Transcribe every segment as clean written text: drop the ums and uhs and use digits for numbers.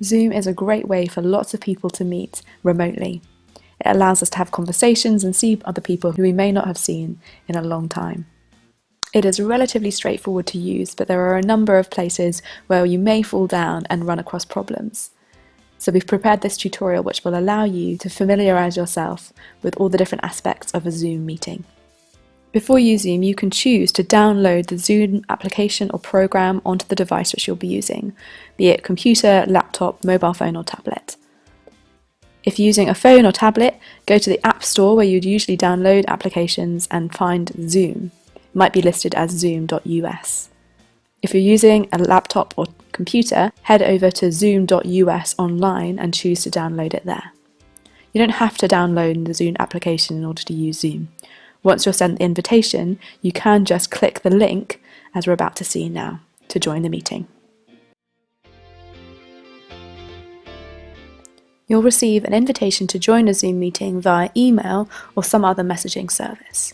Zoom is a great way for lots of people to meet remotely. It allows us to have conversations and see other people who we may not have seen in a long time. It is relatively straightforward to use, but there are a number of places where you may fall down and run across problems. So we've prepared this tutorial which will allow you to familiarise yourself with all the different aspects of a Zoom meeting. Before you Zoom, you can choose to download the Zoom application or program onto the device which you'll be using, be it computer, laptop, mobile phone or tablet. If you're using a phone or tablet, go to the App Store where you'd usually download applications and find Zoom. It might be listed as zoom.us. If you're using a laptop or computer, head over to zoom.us online and choose to download it there. You don't have to download the Zoom application in order to use Zoom. Once you're sent the invitation, you can just click the link, as we're about to see now, to join the meeting. You'll receive an invitation to join a Zoom meeting via email or some other messaging service.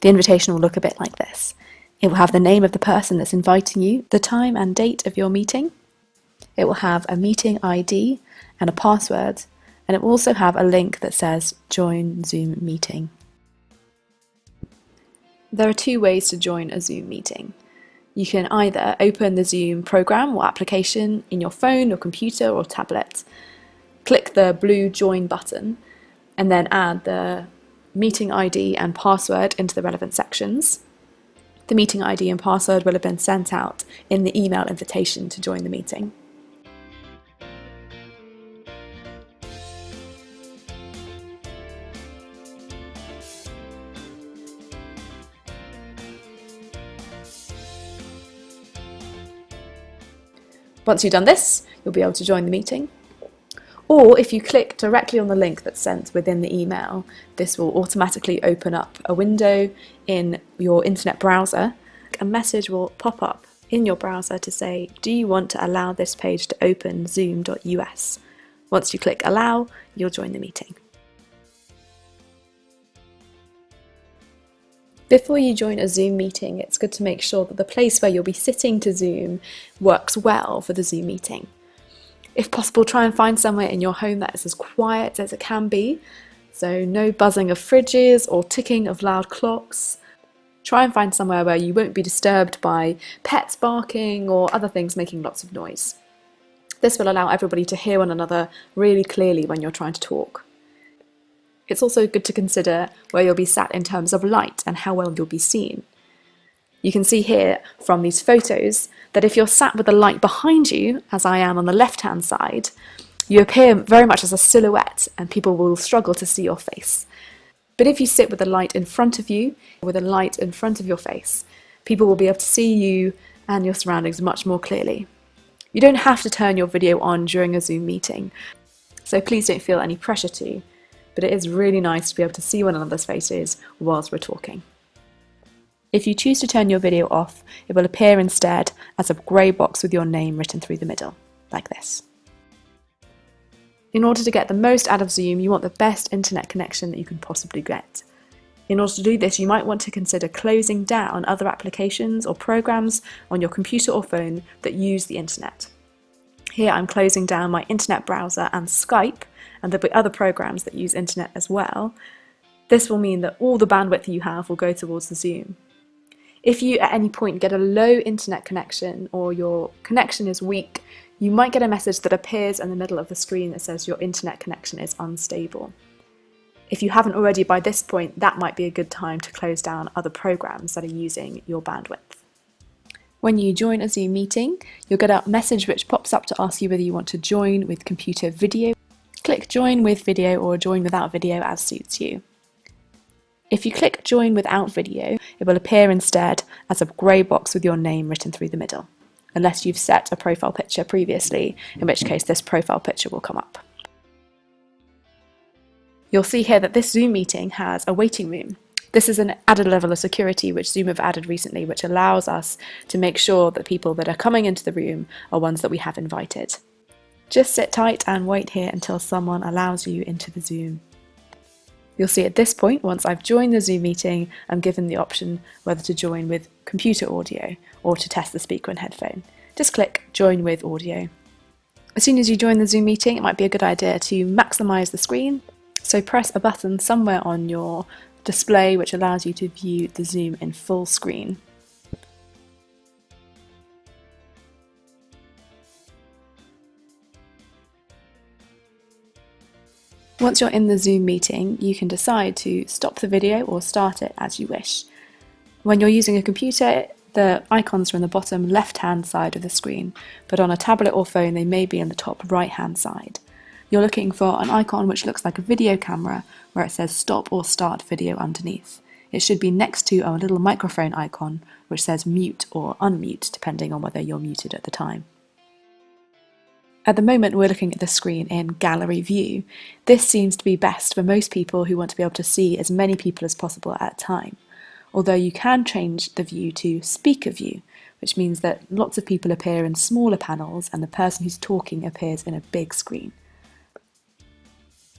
The invitation will look a bit like this. It will have the name of the person that's inviting you, the time and date of your meeting. It will have a meeting ID and a password, and it will also have a link that says Join Zoom Meeting. There are two ways to join a Zoom meeting. You can either open the Zoom program or application in your phone or computer or tablet, click the blue Join button, and then add the meeting ID and password into the relevant sections. The meeting ID and password will have been sent out in the email invitation to join the meeting. Once you've done this, you'll be able to join the meeting. Or if you click directly on the link that's sent within the email, this will automatically open up a window in your internet browser. A message will pop up in your browser to say, do you want to allow this page to open zoom.us? Once you click allow, you'll join the meeting. Before you join a Zoom meeting, it's good to make sure that the place where you'll be sitting to Zoom works well for the Zoom meeting. If possible, try and find somewhere in your home that is as quiet as it can be, so no buzzing of fridges or ticking of loud clocks. Try and find somewhere where you won't be disturbed by pets barking or other things making lots of noise. This will allow everybody to hear one another really clearly when you're trying to talk. It's also good to consider where you'll be sat in terms of light and how well you'll be seen. You can see here from these photos that if you're sat with the light behind you, as I am on the left-hand side, you appear very much as a silhouette and people will struggle to see your face. But if you sit with the light in front of you, with a light in front of your face, people will be able to see you and your surroundings much more clearly. You don't have to turn your video on during a Zoom meeting, so please don't feel any pressure to, but it is really nice to be able to see one another's faces whilst we're talking. If you choose to turn your video off, it will appear instead as a grey box with your name written through the middle, like this. In order to get the most out of Zoom, you want the best internet connection that you can possibly get. In order to do this, you might want to consider closing down other applications or programs on your computer or phone that use the internet. Here I'm closing down my internet browser and Skype, and there'll be other programs that use internet as well. This will mean that all the bandwidth you have will go towards the Zoom. If you at any point get a low internet connection or your connection is weak, you might get a message that appears in the middle of the screen that says your internet connection is unstable. If you haven't already by this point, that might be a good time to close down other programs that are using your bandwidth. When you join a Zoom meeting, you'll get a message which pops up to ask you whether you want to join with computer video. Click Join with Video or Join Without Video as suits you. If you click Join Without Video, it will appear instead as a grey box with your name written through the middle, unless you've set a profile picture previously, in which case this profile picture will come up. You'll see here that this Zoom meeting has a waiting room. This is an added level of security which Zoom have added recently, which allows us to make sure that people that are coming into the room are ones that we have invited. Just sit tight and wait here until someone allows you into the Zoom. You'll see at this point, once I've joined the Zoom meeting, I'm given the option whether to join with computer audio or to test the speaker and headphone. Just click Join with Audio. As soon as you join the Zoom meeting, it might be a good idea to maximize the screen. So press a button somewhere on your display which allows you to view the Zoom in full screen. Once you're in the Zoom meeting, you can decide to stop the video or start it as you wish. When you're using a computer, the icons are in the bottom left-hand side of the screen, but on a tablet or phone they may be in the top right-hand side. You're looking for an icon which looks like a video camera where it says stop or start video underneath. It should be next to a little microphone icon which says mute or unmute depending on whether you're muted at the time. At the moment we're looking at the screen in gallery view. This seems to be best for most people who want to be able to see as many people as possible at a time. Although you can change the view to speaker view, which means that lots of people appear in smaller panels and the person who's talking appears in a big screen.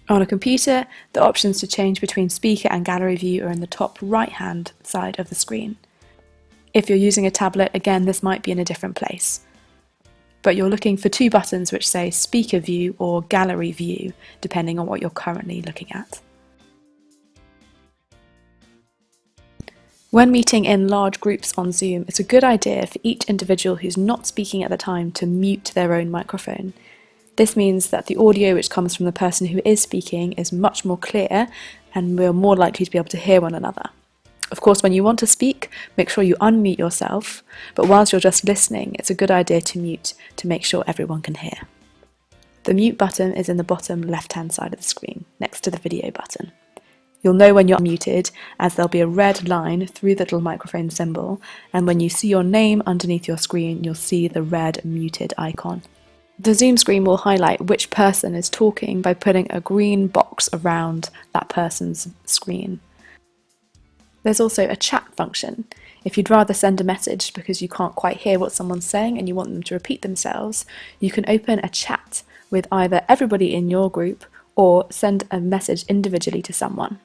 On a computer, the options to change between speaker and gallery view are in the top right-hand side of the screen. If you're using a tablet, again, this might be in a different place. But you're looking for two buttons which say speaker view or gallery view, depending on what you're currently looking at. When meeting in large groups on Zoom, it's a good idea for each individual who's not speaking at the time to mute their own microphone. This means that the audio which comes from the person who is speaking is much more clear and we're more likely to be able to hear one another. Of course, when you want to speak, make sure you unmute yourself, but whilst you're just listening, it's a good idea to mute to make sure everyone can hear. The mute button is in the bottom left-hand side of the screen, next to the video button. You'll know when you're muted, as there'll be a red line through the little microphone symbol, and when you see your name underneath your screen, you'll see the red muted icon. The Zoom screen will highlight which person is talking by putting a green box around that person's screen. There's also a chat function. If you'd rather send a message because you can't quite hear what someone's saying and you want them to repeat themselves, you can open a chat with either everybody in your group or send a message individually to someone.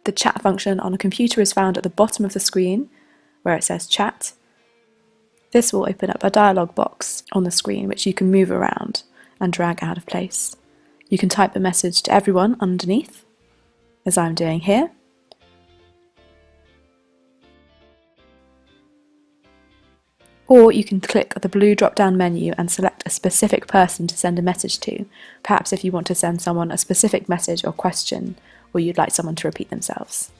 The chat function on a computer is found at the bottom of the screen where it says chat. This will open up a dialog box on the screen which you can move around and drag out of place. You can type a message to everyone underneath, as I'm doing here. Or you can click the blue drop-down menu and select a specific person to send a message to, perhaps if you want to send someone a specific message or question, or you'd like someone to repeat themselves.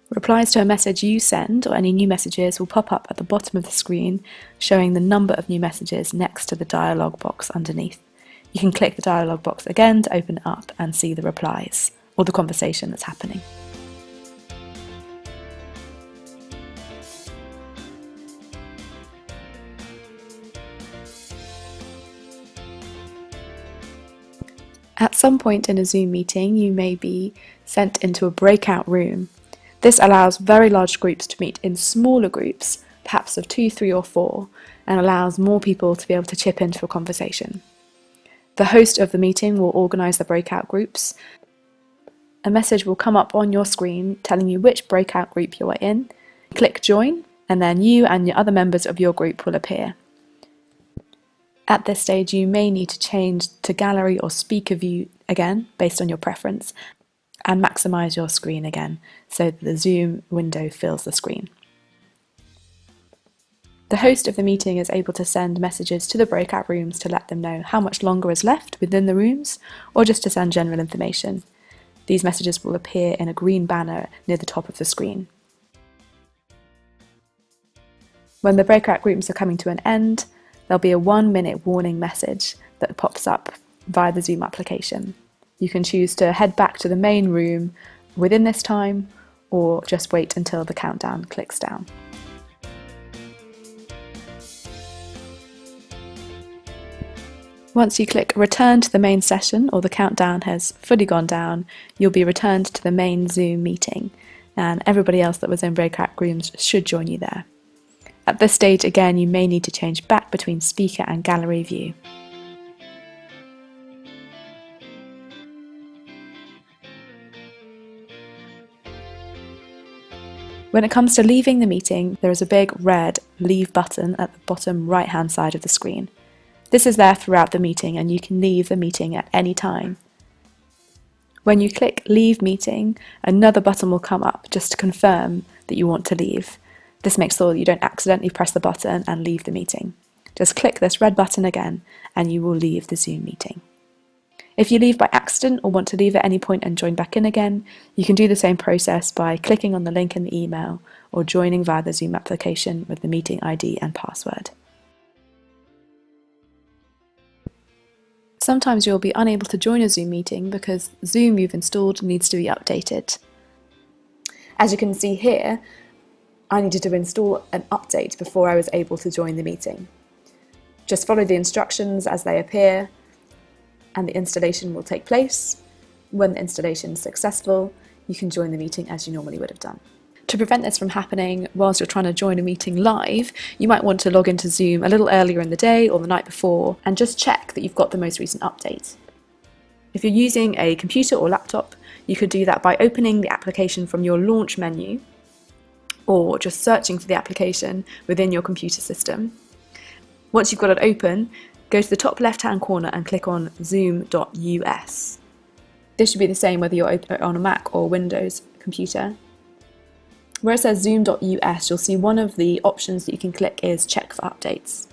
Replies to a message you send or any new messages will pop up at the bottom of the screen, showing the number of new messages next to the dialog box underneath. You can click the dialog box again to open it up and see the replies, or the conversation that's happening. At some point in a Zoom meeting, you may be sent into a breakout room. This allows very large groups to meet in smaller groups, perhaps of 2, 3 or 4, and allows more people to be able to chip into a conversation. The host of the meeting will organise the breakout groups. A message will come up on your screen telling you which breakout group you are in. Click join, and then you and the other members of your group will appear. At this stage, you may need to change to gallery or speaker view again, based on your preference, and maximise your screen again, so that the Zoom window fills the screen. The host of the meeting is able to send messages to the breakout rooms to let them know how much longer is left within the rooms, or just to send general information. These messages will appear in a green banner near the top of the screen. When the breakout rooms are coming to an end, there'll be a 1-minute warning message that pops up via the Zoom application. You can choose to head back to the main room within this time, or just wait until the countdown clicks down. Once you click return to the main session, or the countdown has fully gone down, you'll be returned to the main Zoom meeting, and everybody else that was in breakout rooms should join you there. At this stage, again, you may need to change back between speaker and gallery view. When it comes to leaving the meeting, there is a big red Leave button at the bottom right-hand side of the screen. This is there throughout the meeting and you can leave the meeting at any time. When you click Leave Meeting, another button will come up just to confirm that you want to leave. This makes sure that you don't accidentally press the button and leave the meeting. Just click this red button again and you will leave the Zoom meeting. If you leave by accident or want to leave at any point and join back in again, you can do the same process by clicking on the link in the email or joining via the Zoom application with the meeting ID and password. Sometimes you'll be unable to join a Zoom meeting because Zoom you've installed needs to be updated. As you can see here, I needed to install an update before I was able to join the meeting. Just follow the instructions as they appear and the installation will take place. When the installation is successful, you can join the meeting as you normally would have done. To prevent this from happening whilst you're trying to join a meeting live, you might want to log into Zoom a little earlier in the day or the night before and just check that you've got the most recent update. If you're using a computer or laptop, you could do that by opening the application from your launch menu or just searching for the application within your computer system. Once you've got it open, go to the top left-hand corner and click on zoom.us. This should be the same whether you're on a Mac or Windows computer. Where it says zoom.us, you'll see one of the options that you can click is check for updates.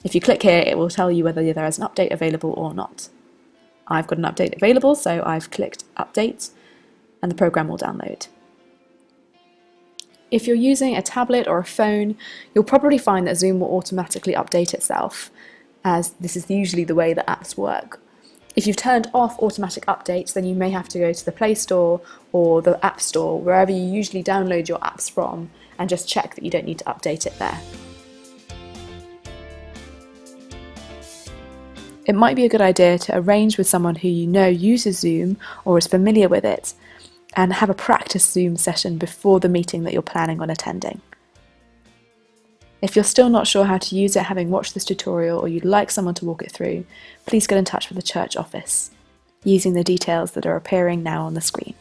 If you click here, it will tell you whether there is an update available or not. I've got an update available, so I've clicked update and the program will download. If you're using a tablet or a phone, you'll probably find that Zoom will automatically update itself, as this is usually the way that apps work. If you've turned off automatic updates, then you may have to go to the Play Store or the App Store, wherever you usually download your apps from, and just check that you don't need to update it there. It might be a good idea to arrange with someone who you know uses Zoom or is familiar with it, and have a practice Zoom session before the meeting that you're planning on attending. If you're still not sure how to use it having watched this tutorial or you'd like someone to walk it through, please get in touch with the church office using the details that are appearing now on the screen.